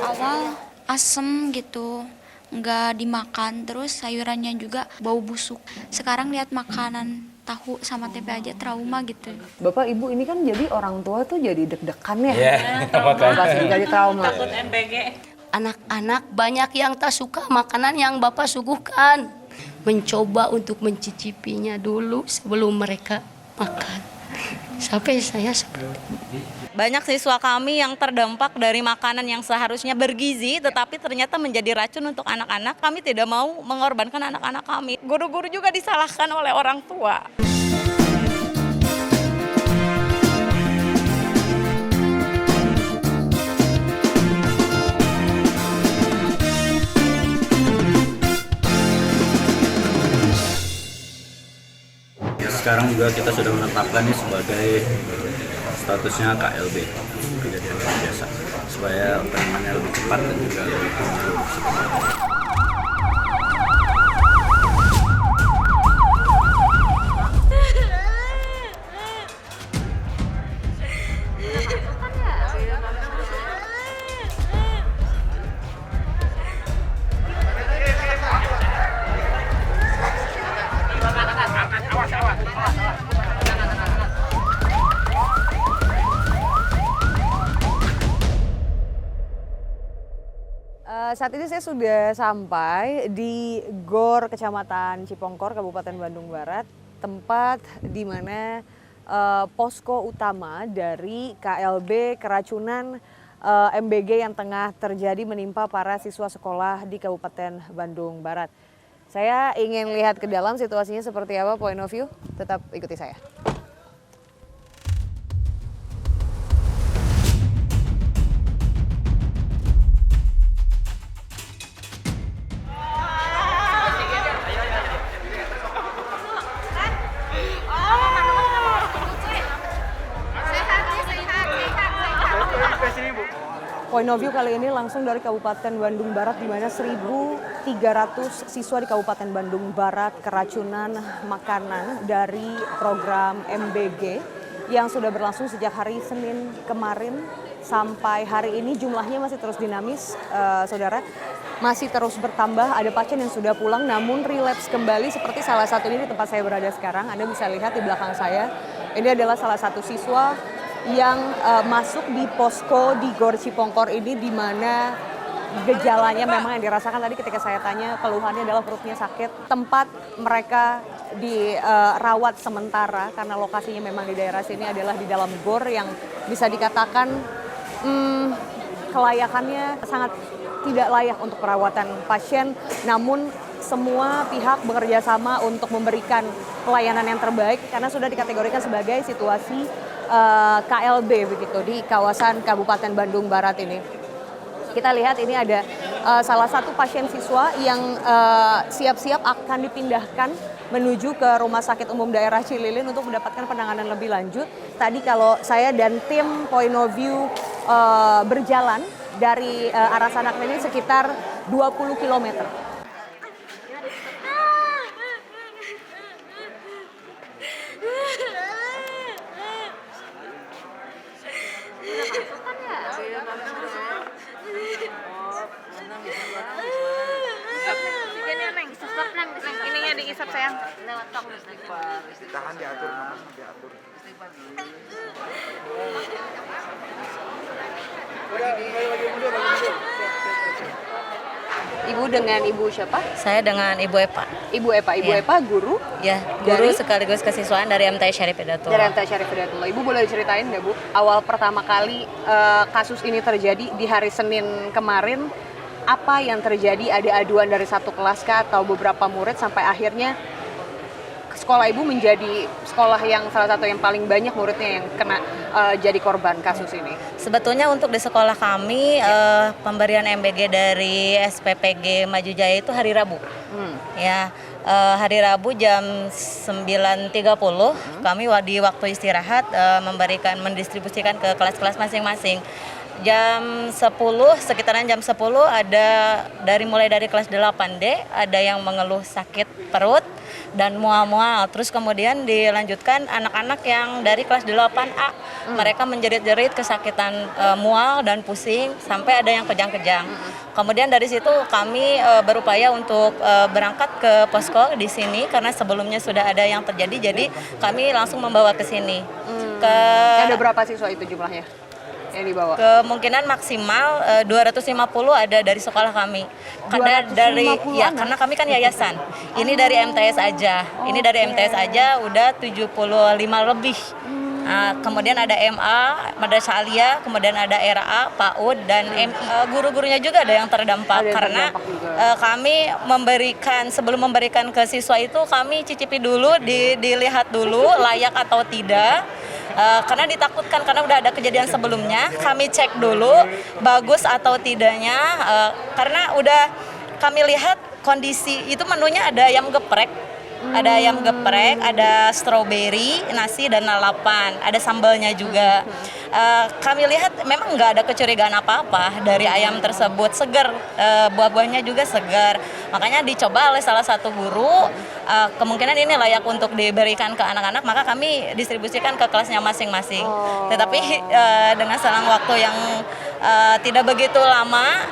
awal asem gitu, nggak dimakan, terus sayurannya juga bau busuk. Sekarang lihat makanan tahu sama tempe aja trauma gitu. Bapak Ibu ini kan jadi orang tua tuh jadi deg-degan ya. Iya, Pasti jadi trauma. Takut MBG. Anak-anak banyak yang tak suka makanan yang Bapak suguhkan. Mencoba untuk mencicipinya dulu sebelum mereka makan. Sampai saya seperti Banyak siswa kami yang terdampak dari makanan yang seharusnya bergizi tetapi ternyata menjadi racun untuk anak-anak. Kami tidak mau mengorbankan anak-anak kami. Guru-guru juga disalahkan oleh orang tua. Sekarang juga kita sudah menetapkan ini sebagai statusnya KLB, kejadian luar biasa, supaya penanganannya lebih cepat dan juga lebih menyeluruh. Saat ini saya sudah sampai di GOR Kecamatan Cipongkor, Kabupaten Bandung Barat, tempat di mana posko utama dari KLB keracunan MBG yang tengah terjadi menimpa para siswa sekolah di Kabupaten Bandung Barat. Saya ingin lihat ke dalam situasinya seperti apa, point of view, tetap ikuti saya. Point of view kali ini langsung dari Kabupaten Bandung Barat, di mana 1.300 siswa di Kabupaten Bandung Barat keracunan makanan dari program MBG yang sudah berlangsung sejak hari Senin kemarin sampai hari ini. Jumlahnya masih terus dinamis, saudara, masih terus bertambah. Ada pasien yang sudah pulang namun relapse kembali, seperti salah satu ini di tempat saya berada sekarang. Anda bisa lihat di belakang saya, ini adalah salah satu siswa yang masuk di posko di GOR Cipongkor ini, di mana gejalanya memang yang dirasakan tadi ketika saya tanya, keluhannya adalah perutnya sakit. Tempat mereka dirawat sementara karena lokasinya memang di daerah sini adalah di dalam GOR yang bisa dikatakan kelayakannya sangat tidak layak untuk perawatan pasien, namun semua pihak bekerja sama untuk memberikan pelayanan yang terbaik karena sudah dikategorikan sebagai situasi KLB begitu di kawasan Kabupaten Bandung Barat ini. Kita lihat ini ada salah satu pasien siswa yang siap-siap akan dipindahkan menuju ke Rumah Sakit Umum Daerah Cililin untuk mendapatkan penanganan lebih lanjut. Tadi kalau saya dan tim point of view berjalan dari arah sana ke sini sekitar 20 km. Ininya diisap sayang. Tahan diatur, diatur. Ibu dengan Ibu siapa? Saya dengan Ibu Epa. Ibu Epa. Ibu Ya. Epa guru Ya, guru Dari? sekaligus kesiswaan dari MTI Syarif Hidayatullah. dari MT Syarif Hidayatullah. Ibu boleh ceritain nggak Bu, awal pertama kali kasus ini terjadi di hari Senin kemarin, apa yang terjadi? Ada aduan dari satu kelas kah atau beberapa murid sampai akhirnya sekolah Ibu menjadi sekolah yang salah satu yang paling banyak muridnya yang kena jadi korban kasus ini? Sebetulnya untuk di sekolah kami pemberian MBG dari SPPG Maju Jaya itu hari Rabu. Ya, hari Rabu jam 9.30 kami di waktu istirahat mendistribusikan ke kelas-kelas masing-masing. Jam 10, sekitaran jam 10 ada mulai dari kelas 8D ada yang mengeluh sakit perut dan mual-mual. Terus kemudian dilanjutkan anak-anak yang dari kelas 8A. Mereka menjerit-jerit kesakitan mual dan pusing sampai ada yang kejang-kejang. Kemudian dari situ kami berupaya untuk berangkat ke posko di sini karena sebelumnya sudah ada yang terjadi, jadi kami langsung membawa ke sini. Ada berapa siswa itu jumlahnya yang dibawa? Kemungkinan maksimal 250 ada dari sekolah kami. Karena 250 anak? karena kami kan yayasan. Ini dari MTS aja. Ini dari MTS aja udah 75 lebih. Kemudian ada MA, Madrasah Aliyah, kemudian ada RA, PAUD, dan guru-gurunya juga ada yang terdampak. Ada yang Karena terdampak juga. kami sebelum memberikan ke siswa itu kami cicipi dulu, dilihat dulu layak atau tidak. Karena ditakutkan karena udah ada kejadian sebelumnya, kami cek dulu bagus atau tidaknya, karena udah kami lihat kondisi itu menunya ada ayam geprek, ada stroberi, nasi dan lalapan, ada sambalnya juga. Kami lihat memang nggak ada kecurigaan apa-apa dari ayam tersebut, segar, buah-buahnya juga segar. Makanya dicoba oleh salah satu guru, kemungkinan ini layak untuk diberikan ke anak-anak, maka kami distribusikan ke kelasnya masing-masing. Tetapi dengan selang waktu yang tidak begitu lama,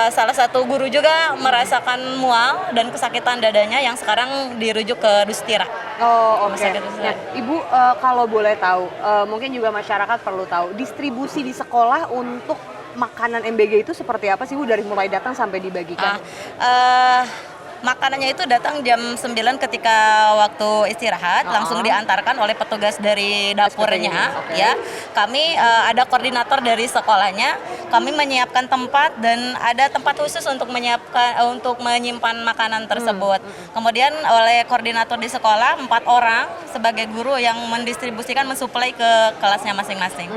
salah satu guru juga merasakan mual dan kesakitan dadanya yang sekarang dirujuk ke Dustira. Oh, oke. Rumah sakit Dustira. Nah, Ibu kalau boleh tahu, mungkin juga masyarakat perlu tahu, distribusi di sekolah untuk makanan MBG itu seperti apa sih Bu, dari mulai datang sampai dibagikan? Makanannya itu datang jam 9 ketika waktu istirahat, langsung diantarkan oleh petugas dari dapurnya. SPPG, Ya, kami ada koordinator dari sekolahnya. Kami menyiapkan tempat dan ada tempat khusus untuk menyimpan makanan tersebut. Kemudian oleh koordinator di sekolah 4 orang sebagai guru yang mendistribusikan, mensuplai ke kelasnya masing-masing.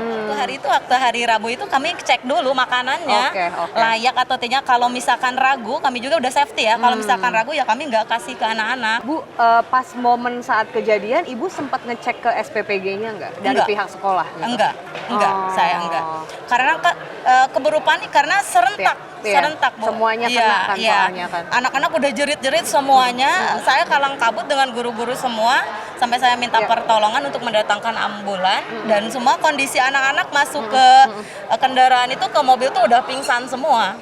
Waktu hari Rabu itu kami cek dulu makanannya Oke. layak atau tidak. Kalau misalkan ragu, kami juga udah safety ya. Kalau misalkan ragu ya kami nggak kasih ke anak-anak. Bu, pas momen saat kejadian, Ibu sempat ngecek ke SPPG-nya nggak? Dari Enggak. pihak sekolah? Gitu? Enggak, saya enggak. Karena keburu panik karena serentak. Iya, Serentak, Bu. semuanya Iya, kena kan iya. soalnya kan. Anak-anak udah jerit-jerit semuanya. Saya kalang kabut dengan guru-guru semua sampai saya minta pertolongan untuk mendatangkan ambulan, dan semua kondisi anak-anak masuk ke kendaraan itu, ke mobil tuh udah pingsan semua.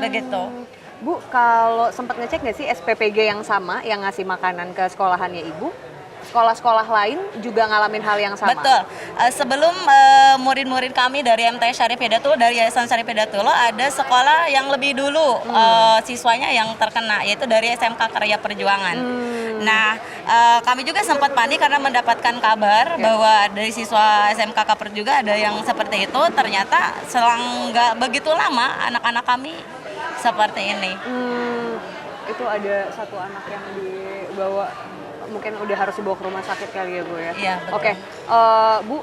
Begitu. Bu, kalau sempat ngecek nggak sih SPPG yang sama yang ngasih makanan ke sekolahannya Ibu? Sekolah-sekolah lain juga ngalamin hal yang sama? Betul. Sebelum murid-murid kami dari MTS Syarif Hidayatullah, dari Yayasan Syarif Hidayatullah, ada sekolah yang lebih dulu siswanya yang terkena, yaitu dari SMK Karya Perjuangan. Nah, kami juga sempat panik karena mendapatkan kabar bahwa dari siswa SMK Kaper juga ada yang seperti itu. Ternyata selang nggak begitu lama anak-anak kami seperti ini. Itu ada satu anak yang dibawa, mungkin udah harus dibawa ke rumah sakit kali ya Bu ya? Iya, betul. Oke, Bu,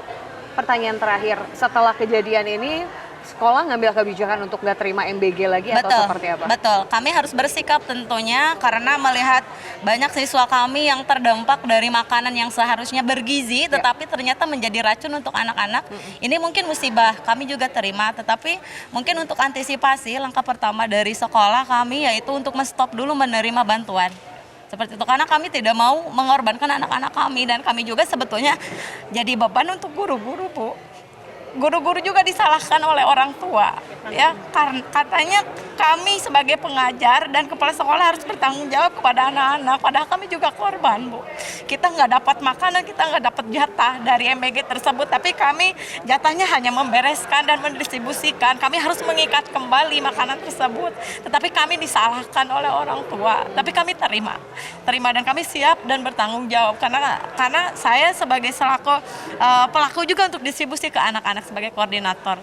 pertanyaan terakhir, setelah kejadian ini sekolah ngambil kebijakan untuk nggak terima MBG lagi atau seperti apa? Betul, kami harus bersikap tentunya karena melihat banyak siswa kami yang terdampak dari makanan yang seharusnya bergizi tetapi ternyata menjadi racun untuk anak-anak. Ini mungkin musibah, kami juga terima, tetapi mungkin untuk antisipasi langkah pertama dari sekolah kami yaitu untuk menstop dulu menerima bantuan. Seperti itu, karena kami tidak mau mengorbankan anak-anak kami, dan kami juga sebetulnya jadi beban untuk guru-guru, Bu. Guru-guru juga disalahkan oleh orang tua, ya, katanya kami sebagai pengajar dan kepala sekolah harus bertanggung jawab kepada anak-anak, padahal kami juga korban, Bu. Kita nggak dapat makanan, kita nggak dapat jatah dari MBG tersebut, tapi kami jatahnya hanya membereskan dan mendistribusikan. Kami harus mengikat kembali makanan tersebut, tetapi kami disalahkan oleh orang tua, tapi kami terima dan kami siap dan bertanggung jawab karena saya sebagai selaku pelaku juga untuk distribusi ke anak-anak sebagai koordinator.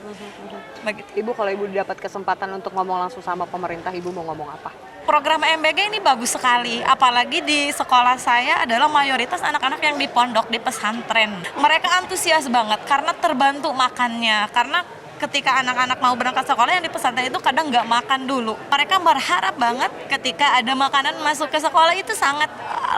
Begitu. Ibu, kalau Ibu dapat kesempatan untuk ngomong langsung sama pemerintah, Ibu mau ngomong apa? Program MBG ini bagus sekali, apalagi di sekolah saya adalah mayoritas anak-anak yang di pondok, di pesantren. Mereka antusias banget karena terbantu makannya, karena ketika anak-anak mau berangkat sekolah yang di pesantren itu kadang nggak makan dulu. Mereka berharap banget ketika ada makanan masuk ke sekolah itu sangat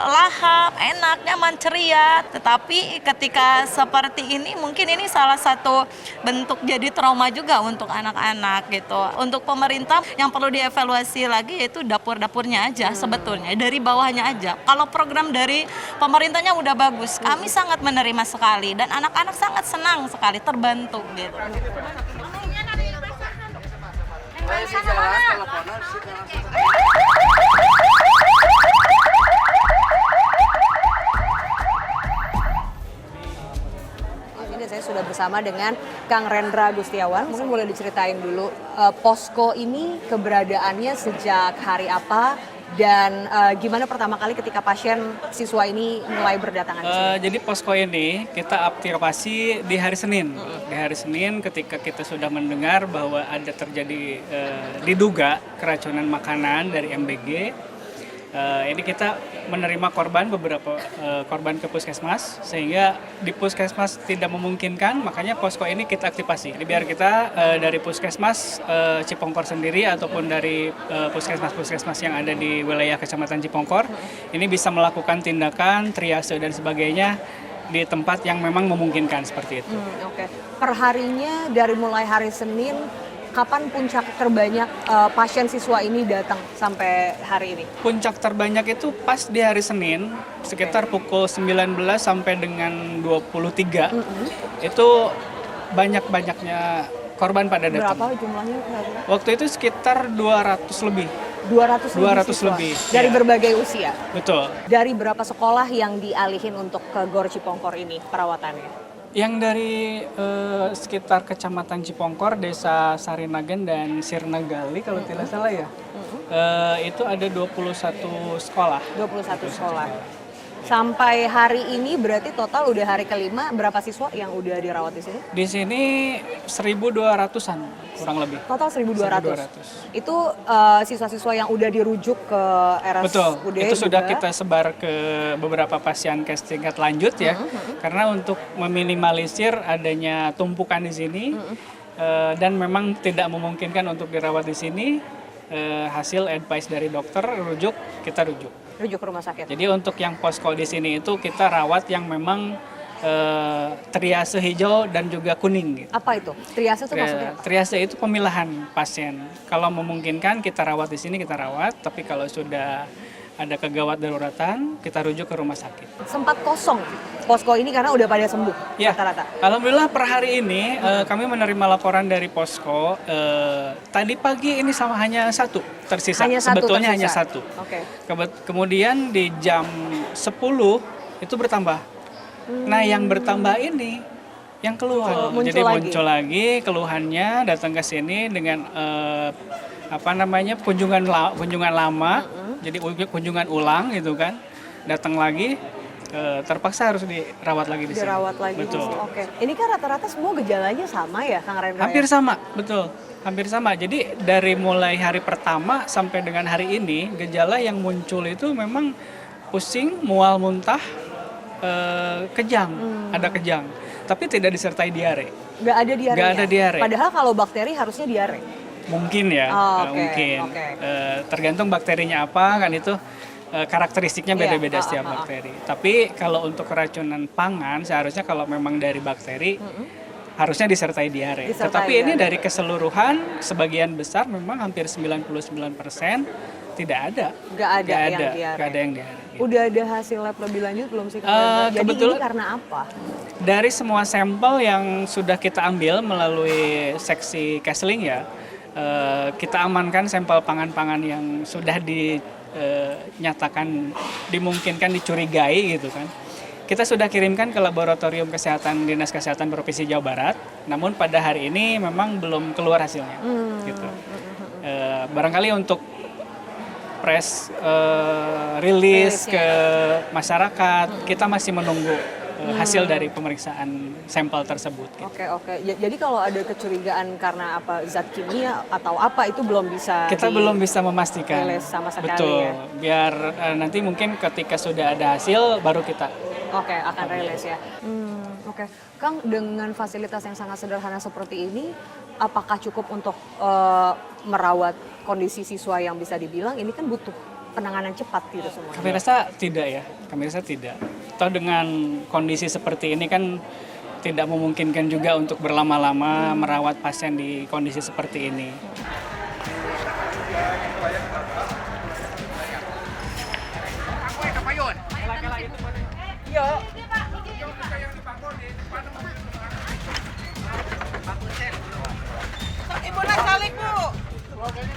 lahap, enak, nyaman, ceria. Tetapi ketika seperti ini mungkin ini salah satu bentuk jadi trauma juga untuk anak-anak gitu. Untuk pemerintah yang perlu dievaluasi lagi yaitu dapur-dapurnya aja sebetulnya, dari bawahnya aja. Kalau program dari pemerintahnya udah bagus, kami sangat menerima sekali dan anak-anak sangat senang sekali, terbantu gitu. Ini saya sudah bersama dengan Kang Rendra Gustiawan. Mungkin boleh diceritain dulu posko ini keberadaannya sejak hari apa dan gimana pertama kali ketika pasien siswa ini mulai berdatangan di sini? Jadi posko ini kita aktifasi di hari Senin. Di hari Senin ketika kita sudah mendengar bahwa ada terjadi diduga keracunan makanan dari MBG. Ini kita menerima korban, beberapa korban ke puskesmas, sehingga di puskesmas tidak memungkinkan, makanya posko ini kita aktifasi. Jadi biar kita dari puskesmas Cipongkor sendiri ataupun dari puskesmas-puskesmas yang ada di wilayah Kecamatan Cipongkor, ini bisa melakukan tindakan, triase dan sebagainya di tempat yang memang memungkinkan seperti itu. Oke. Perharinya dari mulai hari Senin, kapan puncak terbanyak pasien siswa ini datang sampai hari ini? Puncak terbanyak itu pas di hari Senin, sekitar pukul 19 sampai dengan 23. Itu banyak-banyaknya korban pada datang. Berapa jumlahnya? Waktu itu sekitar 200 lebih. 200 siswa. lebih, Dari ya. berbagai usia. Betul. Dari berapa sekolah yang dialihin untuk ke Gor Cipongkor ini perawatannya? Yang dari sekitar Kecamatan Cipongkor, Desa Sarinagan dan Sirnagali kalau tidak salah ya. Itu ada 21 sekolah. 21 sekolah. Sampai hari ini berarti total udah hari kelima, berapa siswa yang udah dirawat di sini? Di sini 1.200-an kurang lebih. Total 1.200. Itu siswa-siswa yang udah dirujuk ke RSUD. Betul, itu sudah juga. kita sebar ke beberapa pasien kes tingkat lanjut ya. Karena untuk meminimalisir adanya tumpukan di sini dan memang tidak memungkinkan untuk dirawat di sini, hasil advice dari dokter kita rujuk. Rujuk ke rumah sakit. Jadi untuk yang posko di sini itu kita rawat yang memang triase hijau dan juga kuning. Gitu. Apa itu? Triase itu maksudnya apa? Triase itu pemilahan pasien. Kalau memungkinkan kita rawat di sini kita rawat, tapi kalau sudah ada kegawat daruratan kita rujuk ke rumah sakit. Sempat kosong posko ini karena udah pada sembuh Ya, rata-rata. alhamdulillah per hari ini kami menerima laporan dari posko. Tadi pagi ini hanya satu tersisa. Sebetulnya hanya satu. Oke. Kemudian di jam 10 itu bertambah. Nah yang bertambah ini yang keluhan. Muncul Jadi lagi. muncul lagi keluhannya, datang ke sini dengan kunjungan lama. Jadi kunjungan ulang gitu kan. Datang lagi terpaksa harus dirawat lagi di sini. Dirawat lagi. Betul. Oke. Ini kan rata-rata semua gejalanya sama ya, Kang Rendra? Hampir ya? sama, betul. Hampir sama. Jadi dari mulai hari pertama sampai dengan hari ini, gejala yang muncul itu memang pusing, mual, muntah, kejang, ada kejang. Tapi tidak disertai diare. Nggak ada diare. Nggak ada diare. Padahal kalau bakteri harusnya diare. Mungkin ya, Oh, oke, mungkin. oke. Tergantung bakterinya apa, kan itu karakteristiknya beda-beda Iya, setiap bakteri. Tapi kalau untuk keracunan pangan, seharusnya kalau memang dari bakteri, harusnya disertai diare. Disertai Tetapi ini diare. dari keseluruhan, sebagian besar memang hampir 99% tidak ada. Nggak ada yang diare. Nggak ada yang diare. Gitu. Udah ada hasil lab lebih lanjut belum sih, Kang Rendra? Jadi kebetulan- ini karena apa? Dari semua sampel yang sudah kita ambil melalui seksi Kesling ya, kita amankan sampel pangan-pangan yang sudah dinyatakan dimungkinkan dicurigai gitu kan. Kita sudah kirimkan ke Laboratorium Kesehatan Dinas Kesehatan Provinsi Jawa Barat, namun pada hari ini memang belum keluar hasilnya. Gitu. Barangkali untuk press rilis ke masyarakat, kita masih menunggu hasil dari pemeriksaan sampel tersebut. Gitu. Oke. Jadi kalau ada kecurigaan karena apa zat kimia atau apa itu belum bisa Kita belum bisa memastikan. rilis sama sekali Betul. ya. Biar nanti mungkin ketika sudah ada hasil baru kita. Oke, akan rilis ya. Oke. Kang, dengan fasilitas yang sangat sederhana seperti ini, apakah cukup untuk merawat kondisi siswa yang bisa dibilang ini kan butuh penanganan cepat gitu semuanya? Kami rasa tidak ya, kami rasa tidak. Toh dengan kondisi seperti ini kan tidak memungkinkan juga untuk berlama-lama merawat pasien di kondisi seperti ini. Ibu naik balik, Bu. Keluarganya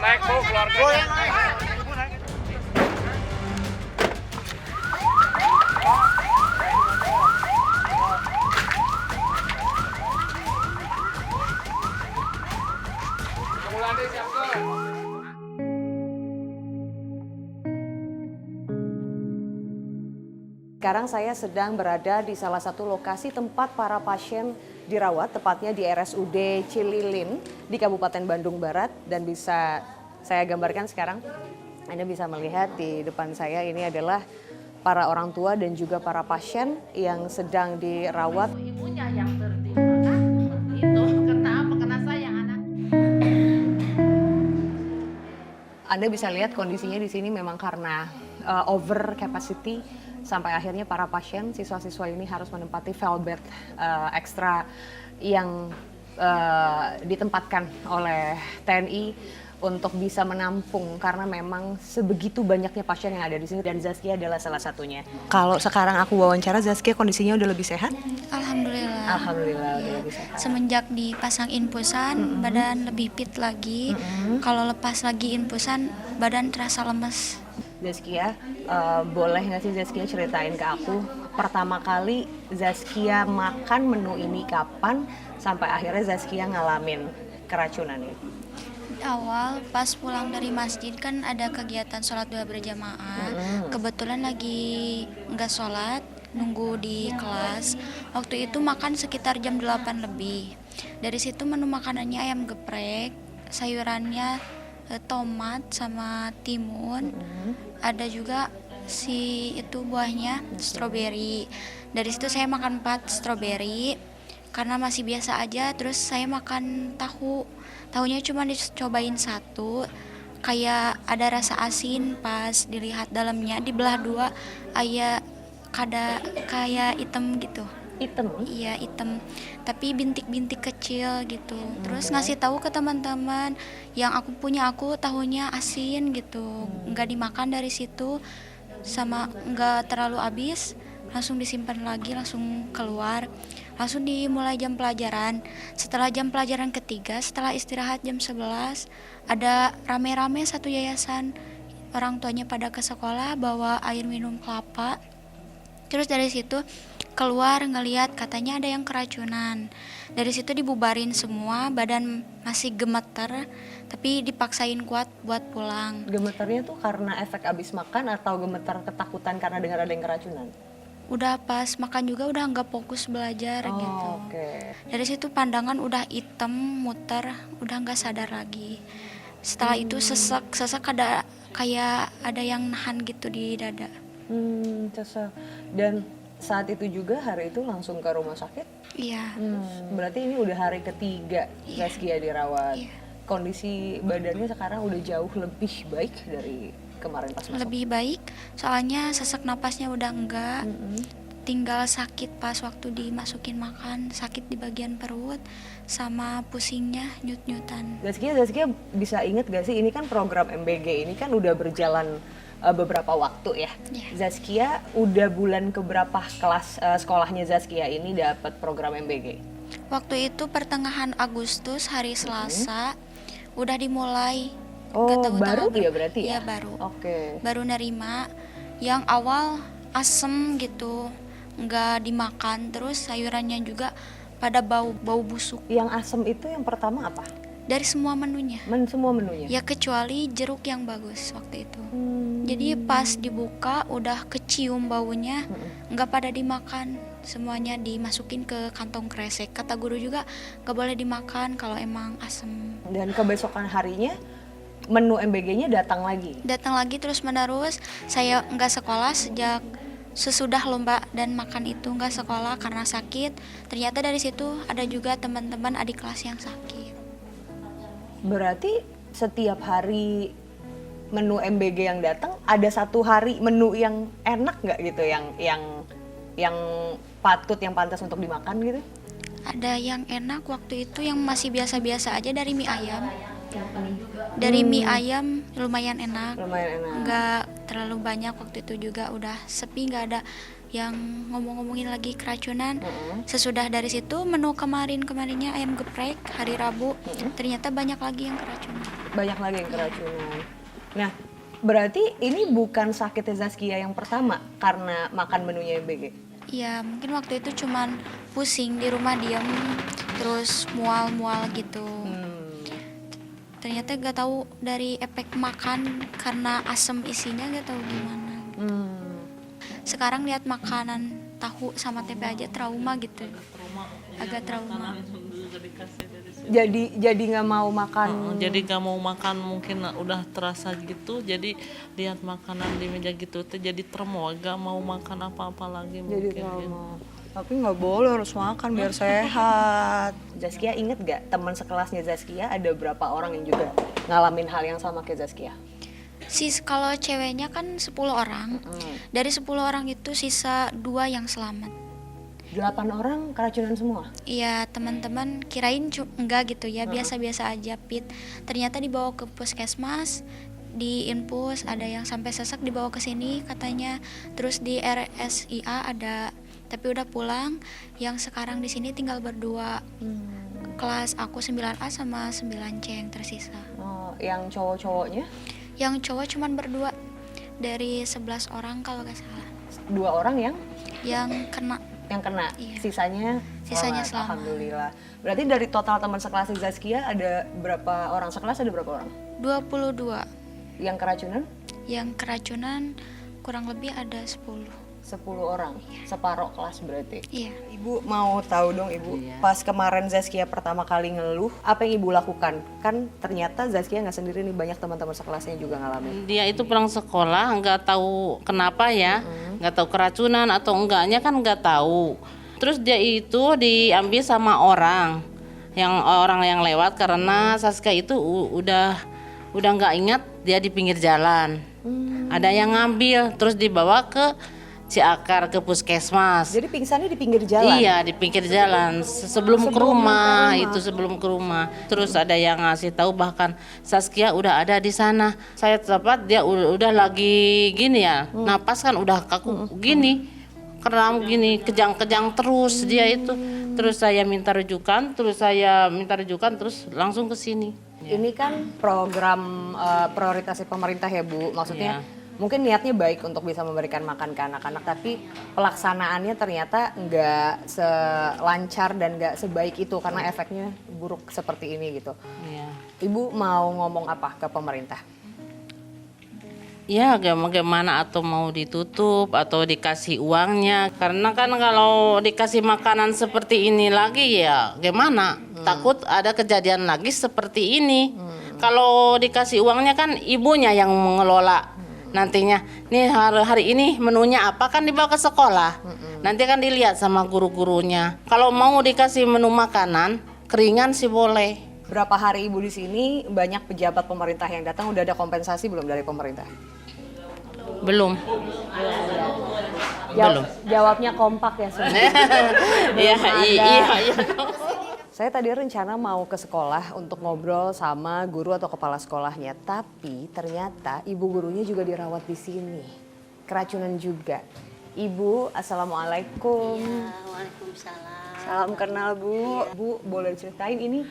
naik, Bu. Keluarganya naik. Sekarang saya sedang berada di salah satu lokasi tempat para pasien dirawat, tepatnya di RSUD Cililin di Kabupaten Bandung Barat. Dan bisa saya gambarkan sekarang, Anda bisa melihat di depan saya ini adalah para orang tua dan juga para pasien yang sedang dirawat. Ibunya yang tertimpa kan seperti itu. Karena apa? Karena sayang anak. Anda bisa lihat kondisinya di sini memang karena over capacity, sampai akhirnya para pasien, siswa-siswa ini harus menempati velbed ekstra yang ditempatkan oleh TNI untuk bisa menampung, karena memang sebegitu banyaknya pasien yang ada di sini dan Zaskia adalah salah satunya. Kalau sekarang aku wawancara, Zaskia kondisinya udah lebih sehat? Alhamdulillah. Alhamdulillah udah lebih sehat. Semenjak dipasang infusan, badan lebih fit lagi. Kalau lepas lagi infusan, badan terasa lemes. Zaskia, boleh nggak sih Zaskia ceritain ke aku pertama kali Zaskia makan menu ini kapan sampai akhirnya Zaskia ngalamin keracunan ini? Awal pas pulang dari masjid kan ada kegiatan sholat duha berjamaah. Kebetulan lagi nggak sholat, nunggu di kelas. Waktu itu makan sekitar jam 8 lebih. Dari situ menu makanannya ayam geprek, sayurannya tomat sama timun. Ada juga si itu buahnya stroberi. Dari situ saya makan 4 stroberi karena masih biasa aja. Terus saya makan tahu. Tahunya cuma dicobain 1, kayak ada rasa asin. Pas dilihat dalamnya dibelah 2, kayak hitam gitu. Hitam? Iya, hitam, tapi bintik-bintik kecil gitu. Terus ngasih tahu ke teman-teman yang aku tahunya asin gitu. Nggak dimakan dari situ, sama nggak terlalu habis, langsung disimpan lagi, langsung keluar. Langsung dimulai jam pelajaran. Setelah jam pelajaran ketiga, setelah istirahat jam 11, ada rame-rame satu yayasan. Orang tuanya pada ke sekolah bawa air minum kelapa. Terus dari situ keluar ngelihat katanya ada yang keracunan. Dari situ dibubarin semua, badan masih gemeter, tapi dipaksain kuat buat pulang. Gemeternya tuh karena efek abis makan atau gemeter ketakutan karena dengar ada yang keracunan? Udah pas makan juga udah nggak fokus belajar gitu. Okay. Dari situ pandangan udah hitam, muter, udah nggak sadar lagi. Setelah itu sesek ada kayak ada yang nahan gitu di dada. Sesek. Dan saat itu juga hari itu langsung ke rumah sakit? Iya. Berarti ini udah hari ketiga Zaskia dirawat. Iya. Kondisi badannya sekarang udah jauh lebih baik dari kemarin pas masuk? Lebih baik, soalnya sesak napasnya udah enggak. Tinggal sakit pas waktu dimasukin makan, sakit di bagian perut, sama pusingnya nyut-nyutan. Zaskia bisa inget gak sih, ini kan program MBG ini kan udah berjalan beberapa waktu ya. Zaskia udah bulan keberapa kelas sekolahnya Zaskia ini dapat program MBG? Waktu itu pertengahan Agustus, hari Selasa, udah dimulai. Oh, baru ya berarti ya? Iya, baru. Oke. Baru nerima. Yang awal asem gitu, nggak dimakan, terus sayurannya juga pada bau busuk. Yang asem itu yang pertama apa? Dari semua menunya. Semua menunya? Ya kecuali jeruk yang bagus waktu itu. Jadi pas dibuka udah kecium baunya, nggak pada dimakan. Semuanya dimasukin ke kantong kresek. Kata guru juga nggak boleh dimakan kalau emang asem. Dan kebesokan harinya menu MBG-nya datang lagi? Datang lagi terus menerus. Saya nggak sekolah sejak sesudah lomba dan makan itu nggak sekolah karena sakit. Ternyata dari situ ada juga teman-teman adik kelas yang sakit. Berarti setiap hari menu MBG yang datang ada satu hari menu yang enak nggak gitu, yang patut, yang pantas untuk dimakan gitu? Ada yang enak waktu itu yang masih biasa-biasa aja dari mie ayam. Dari mie ayam lumayan enak. Lumayan enak. Nggak terlalu banyak waktu itu juga udah sepi, nggak ada yang ngomongin lagi keracunan. Sesudah dari situ menu kemarinnya ayam geprek hari Rabu, ternyata banyak lagi yang keracunan. Banyak lagi yang keracunan. Nah, berarti ini bukan sakitnya Zaskia yang pertama karena makan menunya MBG? Iya, mungkin waktu itu cuman pusing di rumah diam, terus mual-mual gitu. Ternyata nggak tahu dari efek makan karena asam isinya nggak tahu gimana. Sekarang lihat makanan tahu sama tempe aja trauma gitu, agak trauma. Jadi nggak mau makan. Jadi nggak mau makan, mungkin udah terasa gitu. Jadi lihat makanan di meja gitu, jadi trauma, nggak mau makan apa-apa lagi. Jadi mungkin trauma. Tapi nggak boleh, harus makan biar sehat. Zaskia inget gak teman sekelasnya Zaskia ada berapa orang yang juga ngalamin hal yang sama kayak Zaskia? Kalau ceweknya kan 10 orang. Dari 10 orang itu sisa 2 yang selamat. 8 orang keracunan semua? Iya, teman-teman kirain enggak gitu ya, biasa-biasa aja Pit. Ternyata dibawa ke puskesmas, di infus ada yang sampai sesak dibawa ke sini katanya. Terus di RSIA ada, tapi udah pulang. Yang sekarang di sini tinggal berdua. Kelas aku 9A sama 9C yang tersisa. Oh, yang cowok-cowoknya? Yang cowok cuman berdua dari 11 orang kalau nggak salah. 2 orang yang kena. Yang kena, Iya. Sisanya selamat. Alhamdulillah. Berarti dari total teman sekelas Zaskia ada berapa orang? Sekelas ada berapa orang? 22. Yang keracunan? Yang keracunan kurang lebih ada 10. 10 orang, separuh kelas berarti. Iya. Ibu mau tahu dong Ibu, pas kemarin Zaskia pertama kali ngeluh, apa yang Ibu lakukan? Kan ternyata Zaskia nggak sendiri nih, banyak teman-teman sekelasnya juga ngalamin. dia itu pulang sekolah nggak tahu kenapa ya, nggak tahu keracunan atau enggaknya kan nggak tahu. Terus dia itu diambil sama orang yang lewat karena Saskia itu udah nggak ingat, dia di pinggir jalan. Ada yang ngambil terus dibawa ke Ciakar, ke puskesmas. Jadi pingsannya di pinggir jalan? Iya, di pinggir jalan sebelum ke rumah. Terus ada yang ngasih tahu bahkan Saskia udah ada di sana. Saya tepat dia udah lagi gini ya, napas kan udah kaku gini, kram gini, kejang-kejang terus dia itu. Terus saya minta rujukan, terus langsung ke sini. Ini kan program prioritasnya pemerintah ya Bu, maksudnya mungkin niatnya baik untuk bisa memberikan makan ke anak-anak, tapi pelaksanaannya ternyata nggak selancar dan nggak sebaik itu karena efeknya buruk seperti ini gitu. Ibu mau ngomong apa ke pemerintah? Ya bagaimana, atau mau ditutup atau dikasih uangnya, karena kan kalau dikasih makanan seperti ini lagi ya gimana, takut ada kejadian lagi seperti ini. Kalau dikasih uangnya kan ibunya yang mengelola. Nantinya nih hari ini menunya apa kan dibawa ke sekolah, nanti kan dilihat sama guru-gurunya. Kalau mau dikasih menu makanan keringan sih boleh. Berapa hari Ibu di sini, banyak pejabat pemerintah yang datang, udah ada kompensasi belum dari pemerintah? Belum. Jawabnya kompak ya sebenarnya. Iya. Saya tadi rencana mau ke sekolah untuk ngobrol sama guru atau kepala sekolahnya, tapi ternyata ibu gurunya juga dirawat di sini. Keracunan juga. Ibu, assalamualaikum. Waalaikumsalam. Salam kenal Bu. Bu, boleh ceritain ini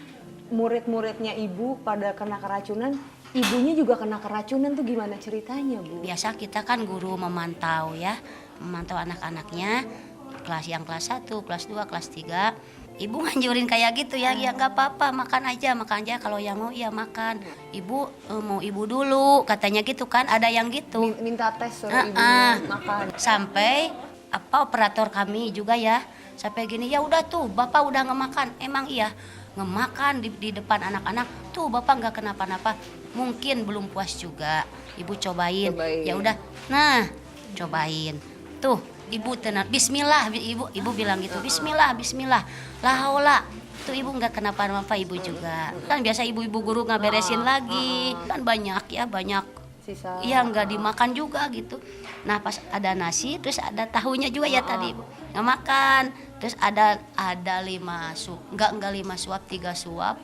murid-muridnya Ibu pada kena keracunan, ibunya juga kena keracunan tuh gimana ceritanya Bu? Biasa kita kan guru memantau anak-anaknya, kelas 1, kelas 2, kelas 3. Ibu nganjurin kayak gitu ya nggak apa-apa, makan aja kalau yang mau ya makan. Ibu mau ibu dulu katanya gitu kan, ada yang gitu. Minta tes suruh ibunya makan. Sampai operator kami juga ya, sampai gini ya udah tuh bapak udah ngemakan, emang iya ngemakan di depan anak-anak tuh bapak nggak kenapa-napa, mungkin belum puas juga, ibu cobain. Ya udah, nah cobain tuh ibu tenang, Bismillah, ibu bilang gitu, Bismillah, Bismillah, la haula. Itu ibu nggak kenapa-napa, ibu juga. Kan biasa ibu-ibu guru nggak beresin lagi, kan banyak Sisa. iya nggak dimakan juga gitu. Nah pas ada nasi, terus ada tahunya juga ya tadi ibu nggak makan. Terus ada 5 suap, enggak 5 suap, 3 suap.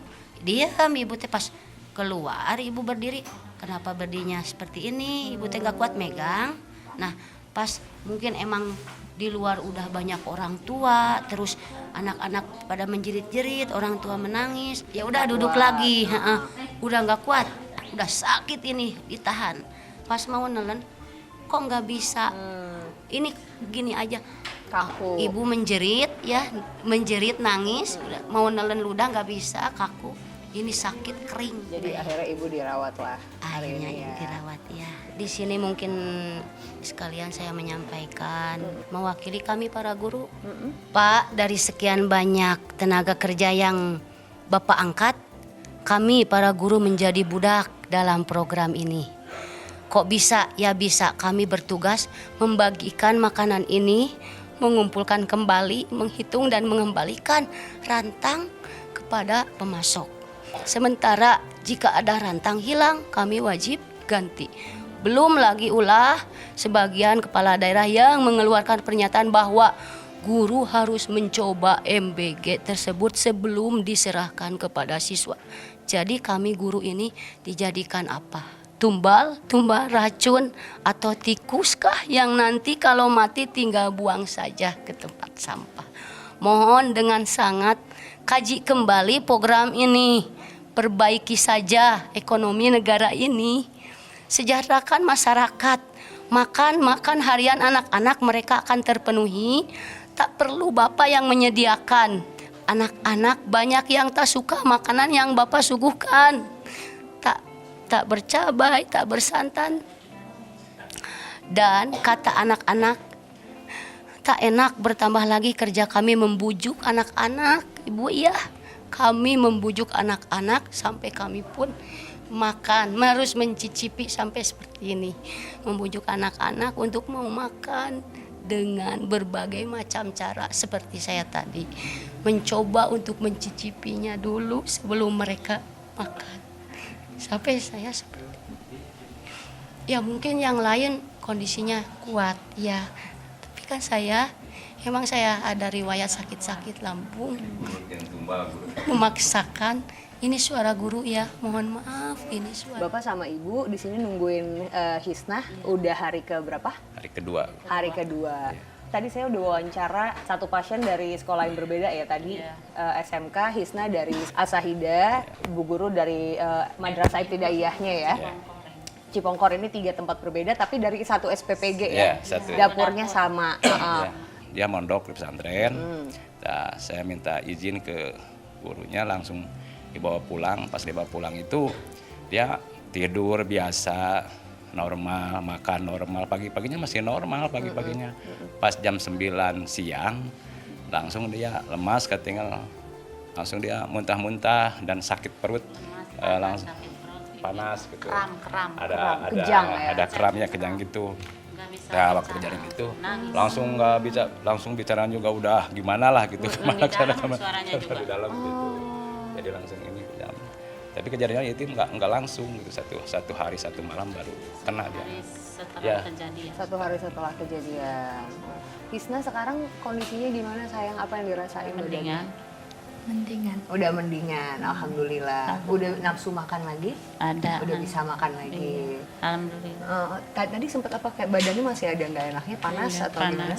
Diam ibu teh pas keluar ibu berdiri. Kenapa berdirinya seperti ini? Ibu teh nggak kuat megang. Nah pas mungkin emang di luar udah banyak orang tua, terus anak-anak pada menjerit-jerit, orang tua menangis. Ya udah duduk lagi, udah nggak kuat, udah sakit ini ditahan. Pas mau nelen, kok nggak bisa? Ini gini aja. Kaku. Ibu menjerit ya, menjerit nangis, udah mau nelen ludah nggak bisa, kaku. Ini sakit kering. Jadi akhirnya ibu dirawat lah hari Akhirnya ini ya. dirawat ya. Di sini mungkin sekalian saya menyampaikan mewakili kami para guru. Pak, dari sekian banyak tenaga kerja yang Bapak angkat, kami para guru menjadi budak dalam program ini. Kok bisa? Ya bisa. Kami bertugas membagikan makanan ini, mengumpulkan kembali, menghitung dan mengembalikan rantang kepada pemasok. Sementara jika ada rantang hilang, kami wajib ganti. Belum lagi ulah sebagian kepala daerah yang mengeluarkan pernyataan bahwa guru harus mencoba MBG tersebut sebelum diserahkan kepada siswa. Jadi kami guru ini dijadikan apa? Tumbal racun atau tikuskah yang nanti kalau mati tinggal buang saja ke tempat sampah. Mohon dengan sangat kaji kembali program ini. Perbaiki saja ekonomi negara ini. Sejahterakan masyarakat. Makan harian anak-anak mereka akan terpenuhi. Tak perlu Bapak yang menyediakan. Anak-anak banyak yang tak suka makanan yang Bapak suguhkan. Tak bercabai, tak bersantan. Dan kata anak-anak, tak enak bertambah lagi kerja kami membujuk anak-anak. Ibu iya, kami membujuk anak-anak sampai kami pun makan, harus mencicipi sampai seperti ini. Membujuk anak-anak untuk mau makan dengan berbagai macam cara seperti saya tadi. Mencoba untuk mencicipinya dulu sebelum mereka makan. Sampai saya seperti ya mungkin yang lain kondisinya kuat ya. Tapi kan emang saya ada riwayat sakit-sakit lambung. Memaksakan ini suara guru ya, mohon maaf ini suara. Bapak sama ibu di sini nungguin Hisnah udah hari ke berapa? Hari kedua. Hari kedua. Tadi saya udah wawancara satu pasien dari sekolah yang berbeda ya tadi. SMK, Hisnah dari Asahida, Bu Guru dari Madrasah Ibtidaiyahnya ya. Cipongkor ini 3 tempat berbeda tapi dari satu SPPG ya. Satu. Dapurnya sama. Dia mondok di pesantren. Nah, saya minta izin ke gurunya langsung dibawa pulang. Pas dibawa pulang itu dia tidur biasa, normal, makan normal, pagi-paginya masih normal pagi-paginya. Pas jam 9 siang langsung dia lemas, ketinggal, langsung dia muntah-muntah dan sakit perut, langsung panas gitu. Kram. Kejang ya? Ada kramnya, kejang gitu. Nah, waktu kejadian itu langsung nggak bisa, langsung bicara juga udah gimana lah gitu. Kemana suaranya juga. di dalam gitu. Jadi langsung ini kejam. Tapi kejadiannya itu nggak langsung gitu, satu hari 1 malam baru kena dia. Setelah kejadian. 1 hari setelah kejadian. Hisnah sekarang kondisinya gimana sayang? Apa yang dirasain? Mendingan. Udah mendingan, alhamdulillah. Udah nafsu makan lagi? Ada. Udah bisa makan lagi. Alhamdulillah. Tadi sempat apa kayak badannya masih ada nggak enaknya, panas atau gimana?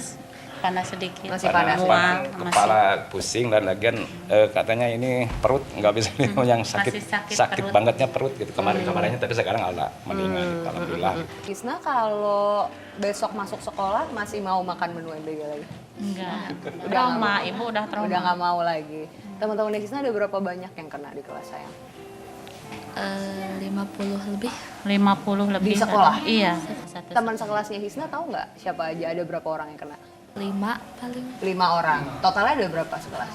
Panas sedikit. Masih panas. Kepala pusing dan lagian katanya ini perut nggak bisa minum yang sakit bangetnya perut gitu kemarinnya, tapi sekarang mendingan gitu, alhamdulillah. Hisnah kalau besok masuk sekolah masih mau makan menu MBG lagi? Enggak. Trauma, Ibu udah trauma. Udah nggak mau lagi. Teman-teman Hisnah ada berapa banyak yang kena di kelas sayang? 50 lebih. 50 lebih. Di sekolah? Iya. Teman sekelasnya Hisnah tahu nggak siapa aja, ada berapa orang yang kena? 5 paling. 5 orang. Totalnya ada berapa sekelas?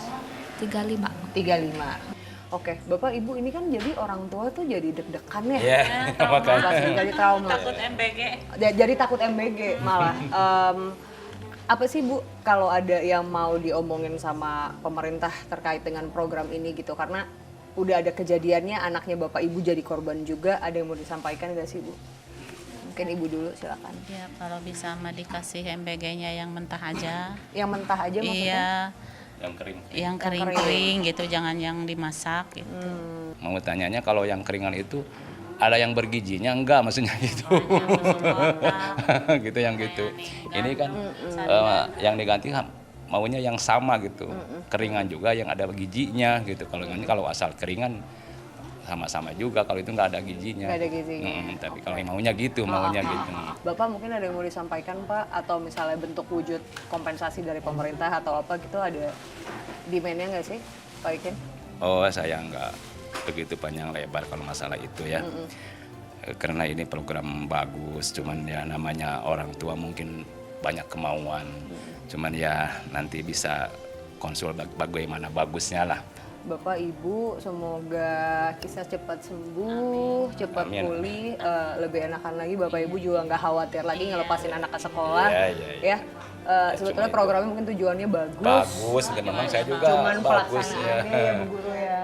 35. 35. Oke, Bapak Ibu ini kan jadi orang tua tuh jadi deg-degan ya. Iya, makanya. Pasti jadi trauma. Takut MBG. Jadi takut MBG malah. Apa sih Bu, kalau ada yang mau diomongin sama pemerintah terkait dengan program ini gitu? Karena udah ada kejadiannya anaknya Bapak Ibu jadi korban juga, ada yang mau disampaikan nggak sih Bu? Mungkin Ibu dulu silakan. Ya kalau bisa mah dikasih MBG-nya yang mentah aja. Yang mentah aja maksudnya? Iya, Yang kering. yang kering-kering gitu, jangan yang dimasak gitu. Mau tanyanya kalau yang keringan itu ada yang bergizinya enggak maksudnya gitu. Gitu yang gitu. Ini kan yang diganti maunya yang sama gitu. Keringan juga yang ada gizinya gitu. Kalau ini kalau asal keringan sama-sama juga, kalau itu nggak ada gizinya. Nggak ada gizinya. Tapi kalau maunya gitu, maunya gitu. Bapak mungkin ada yang mau disampaikan Pak, atau misalnya bentuk wujud kompensasi dari pemerintah atau apa gitu, ada demand-nya nggak sih Pak Ikin? Oh, saya nggak begitu panjang lebar kalau masalah itu ya. Karena ini program bagus, cuman ya namanya orang tua mungkin banyak kemauan. Cuman ya nanti bisa konsul bagaimana bagusnya lah. Bapak Ibu semoga kisah cepat sembuh, cepat pulih, lebih enakan lagi. Bapak Ibu juga nggak khawatir lagi ngelepasin anak ke sekolah. Iya. Sebetulnya programnya mungkin tujuannya bagus. Bagus, dan memang saya juga Cuman bagus ya. pelaksanaannya ya Bu Guru ya.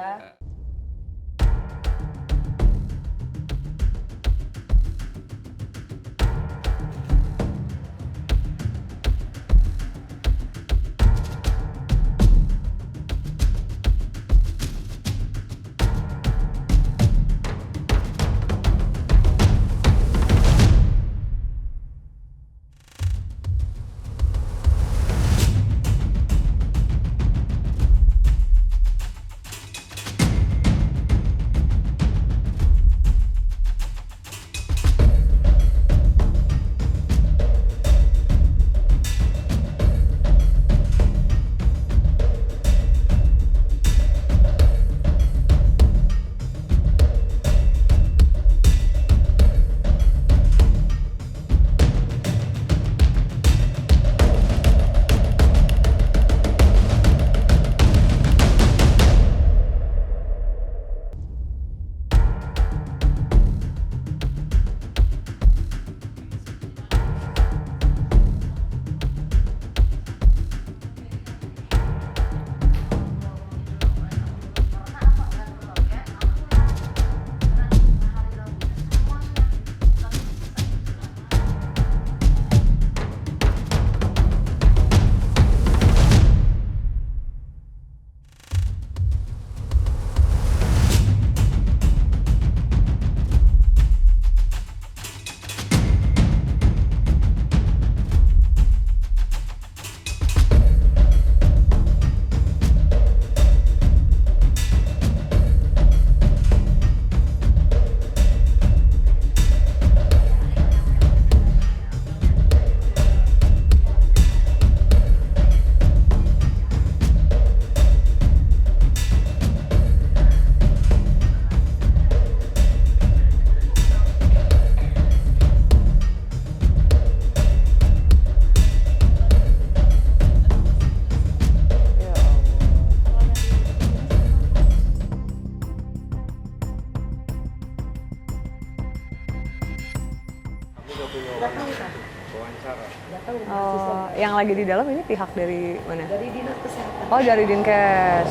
Oh, yang lagi di dalam ini pihak dari mana? Dari Dinas Kesehatan. Oh, dari Dinkes.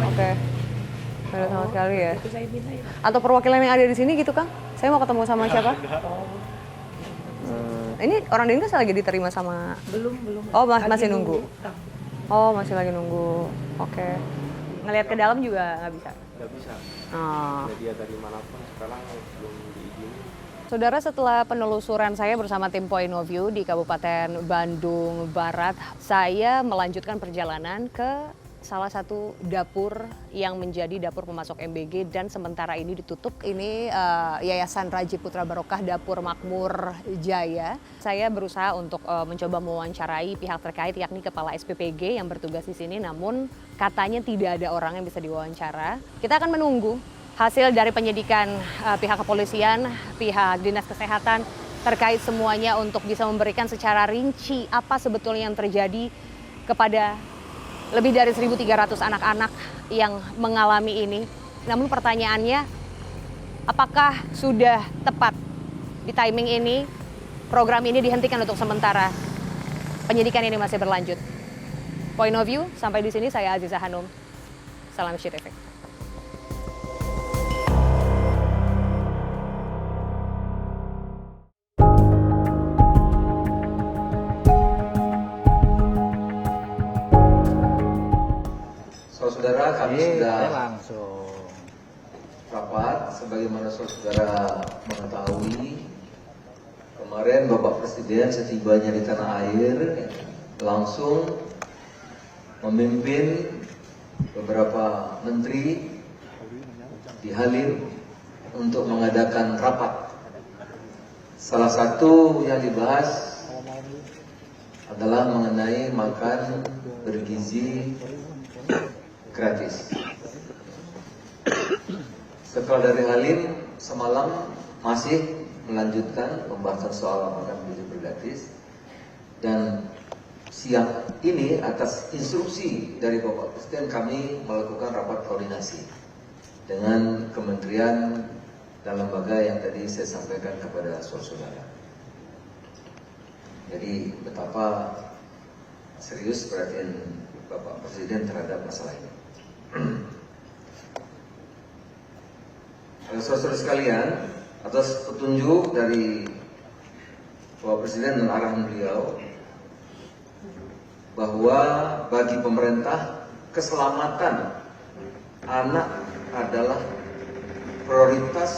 Oke. Ada sama sekali ya. Atau perwakilan yang ada di sini gitu, Kang? Saya mau ketemu sama siapa? Ini orang Dinkes lagi diterima sama... Belum. Oh, masih nunggu? Oh, masih lagi nunggu. Oke. Ngelihat ke dalam juga nggak bisa? Nggak bisa. Oh. Media dari manapun sekarang belum diizinin. Saudara, setelah penelusuran saya bersama tim Point of View di Kabupaten Bandung Barat, saya melanjutkan perjalanan ke salah satu dapur yang menjadi dapur pemasok MBG dan sementara ini ditutup. Ini Yayasan Raji Putra Barokah Dapur Makmur Jaya. Saya berusaha untuk mencoba mewawancarai pihak terkait, yakni Kepala SPPG yang bertugas di sini, namun katanya tidak ada orang yang bisa diwawancara. Kita akan menunggu hasil dari penyidikan pihak kepolisian, pihak Dinas Kesehatan terkait semuanya untuk bisa memberikan secara rinci apa sebetulnya yang terjadi kepada lebih dari 1.300 anak-anak yang mengalami ini. Namun pertanyaannya, apakah sudah tepat di timing ini program ini dihentikan untuk sementara. Penyidikan ini masih berlanjut. Point of view, sampai di sini saya Aziza Hanum. Salam SCTV. Saudara, kami sudah rapat, sebagaimana saudara mengetahui, kemarin Bapak Presiden setibanya di tanah air langsung memimpin beberapa menteri di Halim untuk mengadakan rapat. Salah satu yang dibahas adalah mengenai makan bergizi gratis. Setelah dari Halim, semalam masih melanjutkan pembahasan soal makan bergizi gratis, dan siang ini atas instruksi dari Bapak Presiden kami melakukan rapat koordinasi dengan kementerian dan lembaga yang tadi saya sampaikan kepada saudara. Jadi betapa serius perhatian Bapak Presiden terhadap masalah ini. Saudara sekalian, atas petunjuk dari Bapak Presiden dan arahan beliau bahwa bagi pemerintah keselamatan anak adalah prioritas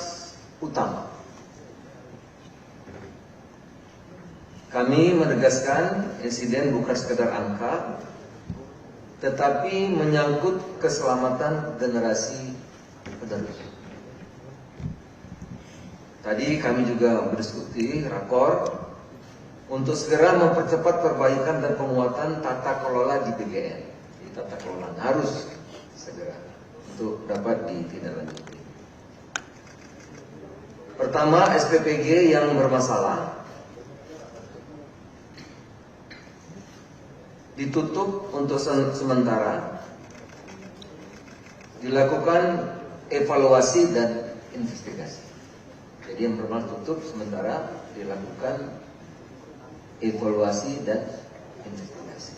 utama. Kami menegaskan insiden bukan sekedar angka, tetapi menyangkut keselamatan generasi penerus. Tadi kami juga berdiskusi rakor untuk segera mempercepat perbaikan dan penguatan tata kelola di PGN. Jadi tata kelola harus segera untuk dapat ditindaklanjuti. Pertama, SPPG yang bermasalah ditutup untuk sementara, dilakukan evaluasi dan investigasi. Jadi yang pertama tutup sementara, dilakukan evaluasi dan investigasi.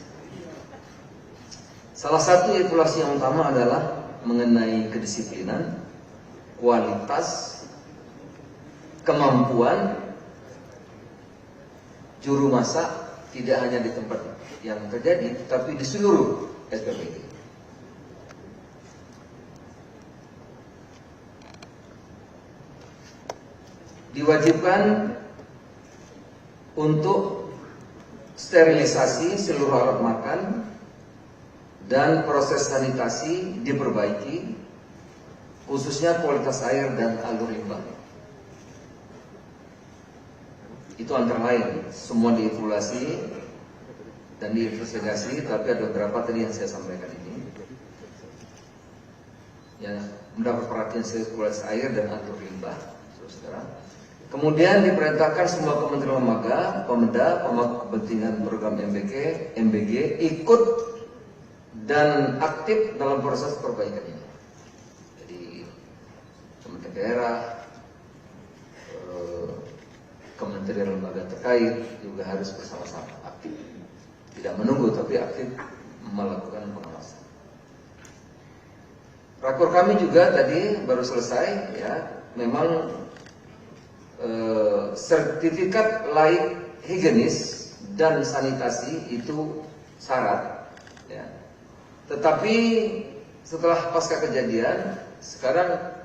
Salah satu evaluasi yang utama adalah mengenai kedisiplinan, kualitas, kemampuan juru masak, tidak hanya di tempat yang terjadi, tetapi di seluruh SPPG. Diwajibkan untuk sterilisasi seluruh alat makan dan proses sanitasi diperbaiki, khususnya kualitas air dan alur limbah. Itu antara lain, semua dievaluasi dan diinvestigasi, tapi ada beberapa tadi yang saya sampaikan ini yang mendapat perhatian serius, kualitas air dan alur limbah, saudara. Kemudian diperintahkan semua kementerian lembaga, Pemda, pemangku kepentingan program MBG ikut dan aktif dalam proses perbaikan ini. Jadi kementerian daerah, kementerian lembaga terkait juga harus bersama-sama aktif, tidak menunggu tapi aktif melakukan pengawasan. Rakor kami juga tadi baru selesai, ya, memang sertifikat layak higienis dan sanitasi itu syarat, ya. Tetapi setelah pasca kejadian sekarang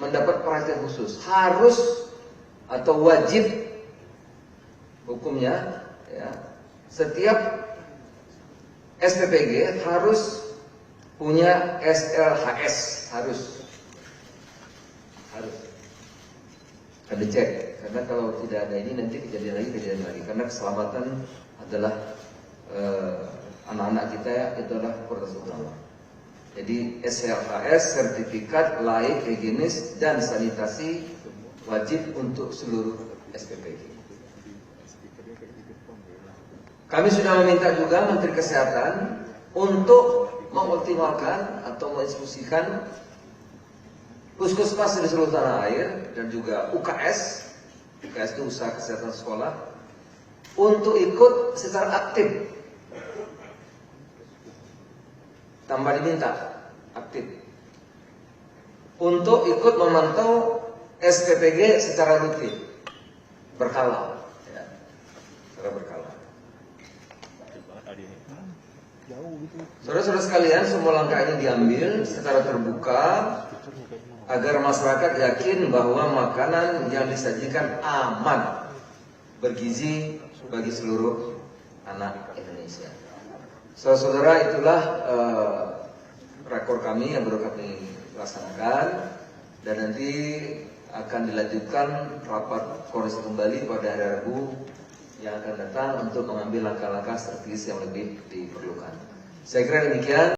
mendapat perhatian khusus, harus atau wajib hukumnya, ya, setiap SPPG harus punya SLHS, harus akan dicek, karena kalau tidak ada ini nanti kejadian lagi, karena keselamatan adalah anak-anak kita itu adalah prioritas utama. Jadi SLHS, sertifikat layak higienis dan sanitasi wajib untuk seluruh SPPG. Kami sudah meminta juga Menteri Kesehatan untuk mengoptimalkan atau menginstruksikan puskesmas di seluruh tanah air dan juga UKS UKS itu usaha kesehatan sekolah, untuk ikut secara aktif. Tanpa diminta, aktif. Untuk ikut memantau SPPG secara rutin, berkala. Ya, secara berkala. Saudara-saudara sekalian, semua langkah ini diambil secara terbuka agar masyarakat yakin bahwa makanan yang disajikan aman, bergizi bagi seluruh anak Indonesia. Saudara-saudara, itulah rakor kami yang baru kami laksanakan, dan nanti akan dilanjutkan rapat koordinasi kembali pada hari Rabu yang akan datang untuk mengambil langkah-langkah strategis yang lebih diperlukan. Saya kira demikian.